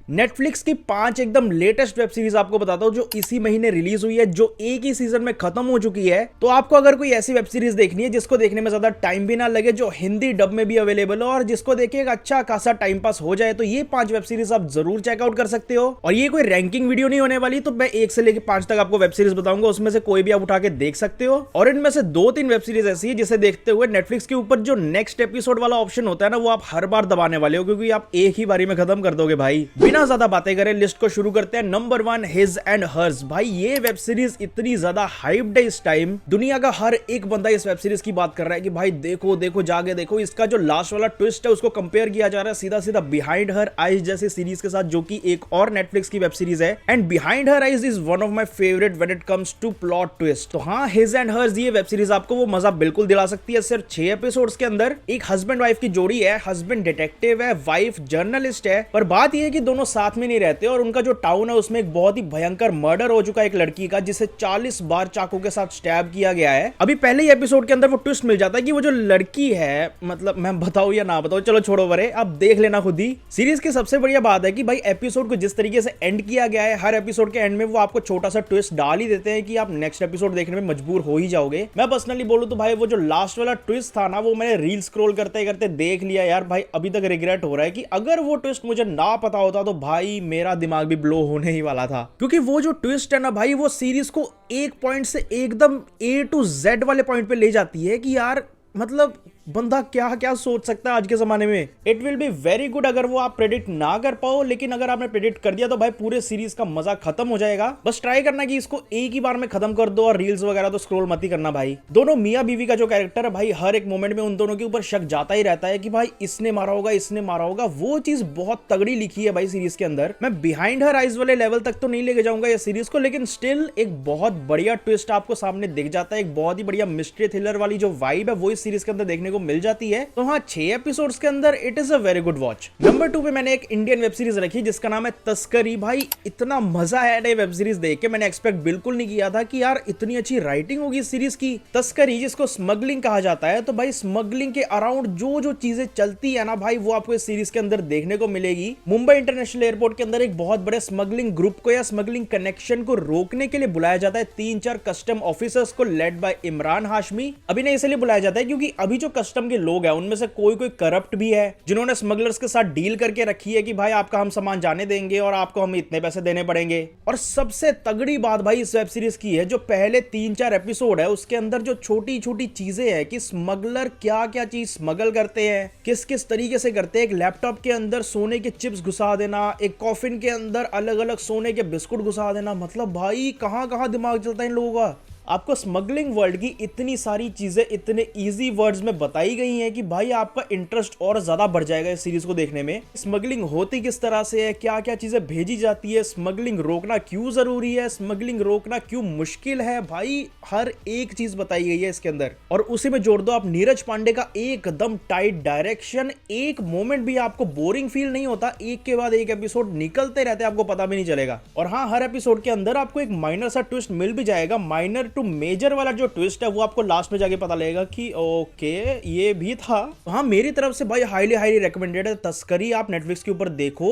Netflix की 5 एकदम latest web series आपको बताता हूं जो इसी महीने रिलीज हुई है, जो एक ही सीजन में खत्म हो चुकी है। तो आपको अगर कोई ऐसी वेब सीरीज देखनी है जिसको देखने में ज्यादा टाइम भी ना लगे, जो हिंदी डब में भी अवेलेबल हो और जिसको देखे एक अच्छा खासा टाइम पास हो जाए, तो ये 5 वेब सीरीज आप जरूर चेकआउट कर सकते हो। और ये कोई रैंकिंग वीडियो नहीं होने वाली, तो मैं 1 से लेकर 5 तक आपको वेब सीरीज बताऊंगा, उसमें से कोई भी आप उठा के देख सकते हो। और इनमें से 2-3 वेब सीरीज ऐसी है जिसे देखते हुए नेटफ्लिक्स के ऊपर जो नेक्स्ट एपिसोड वाला ऑप्शन होता है ना, वो आप हर बार दबाने वाले हो, क्योंकि आप एक ही बारी में खत्म कर दोगे भाई। बिना ज्यादा बातें करें लिस्ट को शुरू करते हैं। Number 1 his and hers. भाई ये वेब सीरीज इतनी ज्यादा हाइप्ड है इस टाइम, दुनिया का हर एक बंदा इस वेब सीरीज की बात कर रहा है कि भाई देखो देखो जाके देखो। इसका जो लास्ट वाला ट्विस्ट है उसको कंपेयर किया जा रहा है सीधा सीधा बिहाइंड हर आइज जैसी सीरीज के साथ, जो कि एक और नेटफ्लिक्स की वेब सीरीज है। And behind her eyes is one of my favourite when it comes to plot twist. तो हाँ, हिज एंड हर्स ये वेब सीरीज आपको वो मजा बिल्कुल दिला सकती है। सिर्फ 6 एपिसोड्स के अंदर एक हस्बैंड वाइफ की जोड़ी है। हस्बैंड डिटेक्टिव है, वाइफ जर्नलिस्ट है, पर बात यह है कि दोनों साथ में नहीं रहते और उनका जो टाउन है उसमें एक बहुत ही भयंकर मर्डर हो चुका है एक लड़की का, जिसे 40 बार चाकू के साथ स्टैब किया गया है। अभी पहले ही एपिसोड के अंदर वो ट्विस्ट मिल जाता है कि वो जो लड़की है, मतलब मैं बताऊं या ना बताऊं, चलो छोड़ो बरे, आप देख लेना खुद ही। सीरीज की सबसे बढ़िया बात है कि भाई एपिसोड को जिस तरीके से एंड किया गया है, हर एपिसोड के एंड में वो आपको छोटा सा ट्विस्ट डाल ही देते हैं कि आप नेक्स्ट एपिसोड देखने में मजबूर हो ही जाओगे। मैं पर्सनली बोलूं तो भाई वो जो लास्ट वाला ट्विस्ट था ना, वो मैंने रील स्क्रॉल करते करते देख लिया यार। भाई अभी तक रिग्रेट हो रहा है कि अगर वो ट्विस्ट मुझे ना पता होता तो भाई मेरा दिमाग भी ब्लो होने ही वाला था। क्योंकि वो जो ट्विस्ट है ना भाई, वो सीरीज को एक पॉइंट से एकदम A to Z वाले पॉइंट पे ले जाती है कि यार मतलब बंदा क्या क्या सोच सकता है आज के जमाने में। It will be very good अगर वो आप प्रेडिक्ट ना कर पाओ, लेकिन अगर आपने प्रेडिक्ट कर दिया तो भाई पूरे सीरीज का मजा खत्म हो जाएगा। बस ट्राई करना कि इसको एक ही बार में खत्म कर दो और रील्स वगैरह तो स्क्रॉल मत ही करना भाई। दोनों मियां बीवी का जो कैरेक्टर है भाई, हर एक मोमेंट में उन दोनों के ऊपर शक जाता ही रहता है कि भाई इसने मारा होगा, इसने मारा होगा। वो चीज बहुत तगड़ी लिखी है भाई सीरीज के अंदर। मैं बिहाइंड हर आइज वाले लेवल तक तो नहीं लेके जाऊंगा ये सीरीज को, लेकिन स्टिल एक बहुत बढ़िया ट्विस्ट आपको सामने दिख जाता है। एक बहुत ही बढ़िया मिस्ट्री थ्रिलर वाली जो वाइब है वो इस सीरीज के अंदर देखने को मिल जाती है। तो हाँ, 6 एपिसोड्स के अंदर it is a very good watch. Number 2 पे मैंने एक इंडियन वेब सीरीज रखी जिसका नाम है तस्करी। भाई इतना मजा आया ये वेब सीरीज देख के, मैंने एक्सपेक्ट बिल्कुल नहीं किया था कि यार इतनी अच्छी राइटिंग होगी इस सीरीज की। तस्करी जिसको स्मगलिंग कहा जाता है, तो भाई स्मगलिंग के अराउंड जो जो चीजें चलती है ना भाई, वो आपको इस सीरीज के अंदर देखने को मिलेगी। मुंबई इंटरनेशनल एयरपोर्ट के अंदर एक बहुत बड़े स्मगलिंग ग्रुप को या स्मगलिंग कनेक्शन को रोकने के लिए बुलाया जाता है 3-4 कस्टम ऑफिसर्स को, लेड बाय इमरान हाशमी। अभी नहीं इसलिए बुलाया जाता है क्योंकि अभी जो कस्टम के लोग हैं उनमें से कोई कोई करप्ट भी है, जिन्होंने स्मगलर्स के साथ डील करके रखी है कि भाई आपका हम सामान जाने देंगे और आपको हम इतने पैसे देने पड़ेंगे। और सबसे तगड़ी बात भाई इस वेब सीरीज की है, जो पहले 3-4 एपिसोड है उसके अंदर जो छोटी छोटी चीजें हैं कि स्मगलर क्या क्या चीज स्मगल करते हैं, किस किस तरीके से करते हैं। एक लैपटॉप के अंदर सोने के चिप्स घुसा देना, एक कॉफिन के अंदर अलग अलग सोने के बिस्कुट घुसा देना, मतलब भाई कहां कहां दिमाग चलता है इन लोगों का। आपको स्मगलिंग वर्ल्ड की इतनी सारी चीजें इतने इजी वर्ड्स में बताई गई हैं कि भाई आपका इंटरेस्ट और ज्यादा बढ़ जाएगा इस सीरीज को देखने में। स्मगलिंग होती किस तरह से है, क्या क्या चीजें भेजी जाती है, स्मगलिंग रोकना क्यों जरूरी है, स्मगलिंग रोकना क्यों मुश्किल है, भाई हर एक चीज बताई गई है इसके अंदर। और उसी में जोड़ दो आप नीरज पांडे का एकदम टाइट डायरेक्शन, एक मोमेंट भी आपको बोरिंग फील नहीं होता, एक के बाद एक एपिसोड निकलते रहते आपको पता भी नहीं चलेगा। और हाँ, हर एपिसोड के अंदर आपको एक माइनर सा ट्विस्ट मिल भी जाएगा। माइनर टू मेजर वाला जो ट्विस्ट है वो आपको लास्ट में जाके पता लगेगा कि ओके ये भी था। हाँ, मेरी तरफ से भाई हाईली हाईली रिकमेंडेड है तस्करी। आप नेटफ्लिक्स के ऊपर देखो,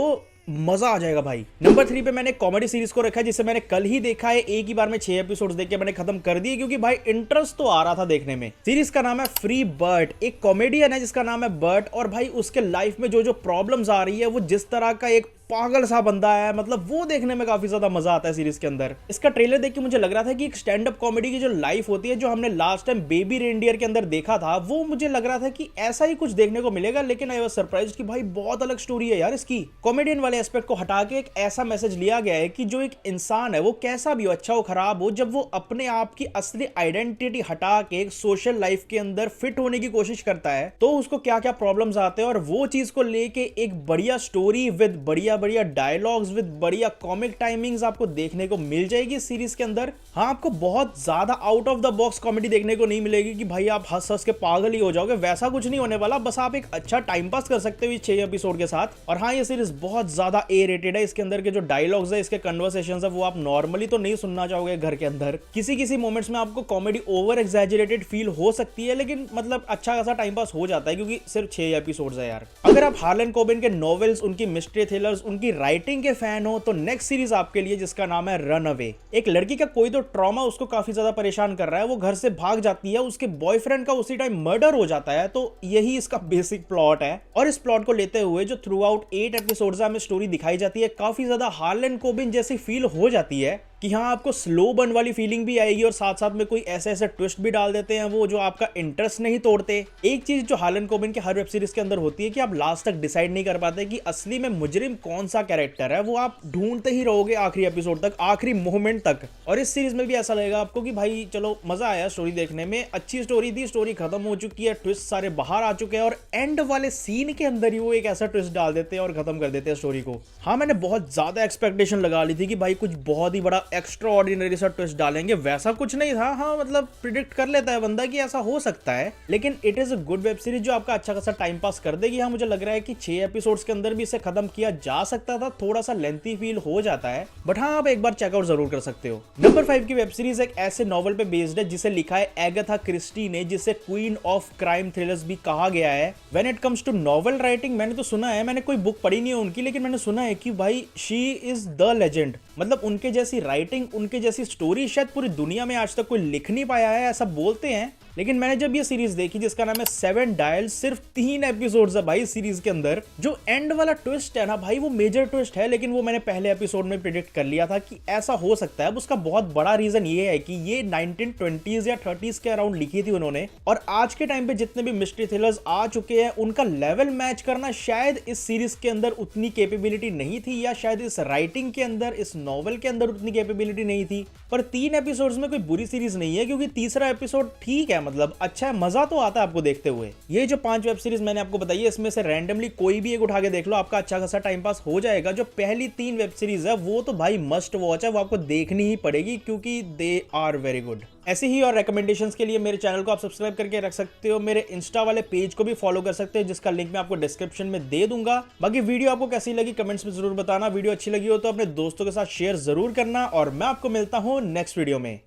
मजा आ जाएगा भाई। नंबर 3 पे मैंने कॉमेडी सीरीज को रखा है जिसे मैंने कल ही देखा है। एक ही बार में 6 एपिसोड्स देख के मैंने खत्म कर दिए क्योंकि भाई इंटरेस्ट तो आ रहा था देखने में। सीरीज का नाम है फ्री बर्ट। एक कॉमेडियन है जिसका नाम है बर्ट, और भाई उसके लाइफ में जो जो प्रॉब्लम्स आ रही है, वो जिस तरह का एक पागल सा बंदा है, मतलब वो देखने में काफी ज्यादा मजा आता है सीरीज के अंदर। इसका ट्रेलर देख के मुझे लग रहा था कि एक स्टैंड अप कॉमेडी की जो लाइफ होती है, जो हमने लास्ट टाइम बेबी रेनडियर के अंदर देखा था, वो मुझे लग रहा था कि ऐसा ही कुछ देखने को मिलेगा। लेकिन आई वाज सरप्राइज्ड कि भाई बहुत अलग स्टोरी है यार इसकी। कॉमेडियन वाले एस्पेक्ट को हटा के एक ऐसा मैसेज लिया गया है कि जो एक इंसान है वो कैसा भी हो, अच्छा हो खराब हो, जब वो अपने आप की असली आइडेंटिटी हटा के एक सोशल लाइफ के अंदर फिट होने की कोशिश करता है, तो उसको क्या क्या प्रॉब्लम्स आते हैं। और वो चीज को लेके एक बढ़िया स्टोरी विद बढ़िया बढ़िया डायलॉग्स विद बढ़िया कॉमिक टाइमिंग्स आपको देखने को मिल जाएगी इस सीरीज के अंदर। हाँ, आपको बहुत ज्यादा out of the box comedy देखने को नहीं मिलेगी कि भाई आप हंस हंस के पागल ही हो जाओगे, वैसा कुछ नहीं होने वाला। बस आप एक अच्छा टाइम पास कर सकते हो 6 एपिसोड के साथ। और हाँ, ये सीरीज बहुत ज्यादा ए रेटेड है। इसके अंदर के जो डायलॉग्स है, इसके कन्वर्सेशंस है, वो आप नॉर्मली तो नहीं सुनना चाहोगे घर के अंदर। किसी किसी मोमेंट्स में आपको कॉमेडी ओवर एग्जैजरेटेड फील हो सकती है, लेकिन मतलब अच्छा खासा टाइम पास हो जाता है क्योंकि सिर्फ 6 एपिसोड्स है यार। अगर आप हार्लन कोबेन के नॉवेल्स, उनकी मिस्ट्री थ्रिलर्स उनकी राइटिंग के फैन हो तो नेक्स्ट सीरीज आपके लिए जिसका नाम है रन अवे। एक लड़की का कोई तो ट्रॉमा उसको काफी ज्यादा परेशान कर रहा है, वो घर से भाग जाती है, उसके बॉयफ्रेंड का उसी टाइम मर्डर हो जाता है। तो यही इसका बेसिक प्लॉट है और इस प्लॉट को लेते हुए जो थ्रू आउट 8 एपिसोड्स में स्टोरी दिखाई जाती है, काफी ज्यादा हार्लन कोबिन जैसी फील हो जाती है कि हाँ आपको स्लो बर्न वाली फीलिंग भी आएगी और साथ साथ में कोई ऐसे ऐसे ट्विस्ट भी डाल देते हैं वो जो आपका इंटरेस्ट नहीं तोड़ते। एक चीज जो हार्लन कोबिन के हर वेब सीरीज के अंदर होती है कि आप लास्ट तक डिसाइड नहीं कर पाते कि असली में मुजरिम कौन सा कैरेक्टर है, वो आप ढूंढते ही रहोगे आखिरी एपिसोड तक, आखिरी मोमेंट तक। और इस सीरीज में भी ऐसा लगेगा आपको कि भाई चलो मजा आया स्टोरी देखने में, अच्छी स्टोरी थी, स्टोरी खत्म हो चुकी है, ट्विस्ट सारे बाहर आ चुके हैं और एंड वाले सीन के अंदर ही वो एक ऐसा ट्विस्ट डाल देते हैं और खत्म कर देते हैं स्टोरी को। हाँ मैंने बहुत ज्यादा एक्सपेक्टेशन लगा ली थी कि भाई कुछ बहुत ही बड़ा एक्स्ट्रा ऑर्डिनरी सा ट्विस्ट डालेंगे, वैसा कुछ नहीं था। हाँ मतलब प्रिडिक्ट कर लेता है बंदा कि ऐसा हो सकता है, लेकिन it is a good web series जो आपका अच्छा खासा टाइम पास कर देगी। हाँ मुझे लग रहा है कि 6 एपिसोड्स के अंदर भी इसे खत्म किया जा सकता था, थोड़ा सा लेंथी फील हो जाता है, बट हाँ आप एक बार चेकआउट जरूर कर सकते हो। नंबर 5 की वेब सीरीज एक ऐसे नॉवल पे बेस्ड है जिसे लिखा है एगाथा क्रिस्टी ने, जिसे क्वीन ऑफ क्राइम थ्रिलर्स भी कहा गया है। When it comes to novel writing, मैंने तो सुना है, मैंने कोई बुक पढ़ी नहीं है उनकी, लेकिन मैंने सुना है कि भाई शी इज द लेजेंड। मतलब उनके जैसी राइटिंग, उनके जैसी स्टोरी शायद पूरी दुनिया में आज तक कोई लिख नहीं पाया है, ऐसा बोलते हैं। लेकिन मैंने जब ये सीरीज देखी जिसका नाम है 7 डायल्स, सिर्फ 3 एपिसोड्स है भाई इस सीरीज के अंदर, जो एंड वाला ट्विस्ट है ना भाई वो मेजर ट्विस्ट है, लेकिन वो मैंने पहले एपिसोड में प्रिडिक्ट कर लिया था कि ऐसा हो सकता है। अब उसका बहुत बड़ा रीजन ये है कि ये 1920s या 30s के अराउंड लिखी थी उन्होंने, और आज के टाइम पे जितने भी मिस्ट्री थ्रिलर्स आ चुके हैं उनका लेवल मैच करना शायद इस सीरीज के अंदर उतनी कैपेबिलिटी नहीं थी, या शायद इस राइटिंग के अंदर, इस नॉवल के अंदर उतनी कैपेबिलिटी नहीं थी। पर 3 एपिसोड्स में कोई बुरी सीरीज नहीं है, क्योंकि तीसरा एपिसोड ठीक है, मतलब अच्छा है, मजा तो आता है आपको देखते हुए। ये जो 5 वेब सीरीज मैंने आपको बताई है, इसमें से रैंडमली कोई भी एक उठा के देख लो, आपका अच्छा खासा टाइम पास हो जाएगा। जो पहली 3 वेब सीरीज है वो तो भाई मस्ट वॉच है, वो आपको देखनी ही पड़ेगी क्योंकि दे आर वेरी गुड। ऐसे ही और रिकमेंडेशंस के लिए मेरे चैनल को आप सब्सक्राइब करके रख सकते हो, मेरे इंस्टा वाले पेज को भी फॉलो कर सकते हो जिसका लिंक मैं आपको डिस्क्रिप्शन में दे दूंगा। बाकी वीडियो आपको कैसी लगी कमेंट्स में जरूर बताना, वीडियो अच्छी लगी हो तो अपने दोस्तों के साथ शेयर जरूर करना, और मैं आपको मिलता हूं नेक्स्ट वीडियो में।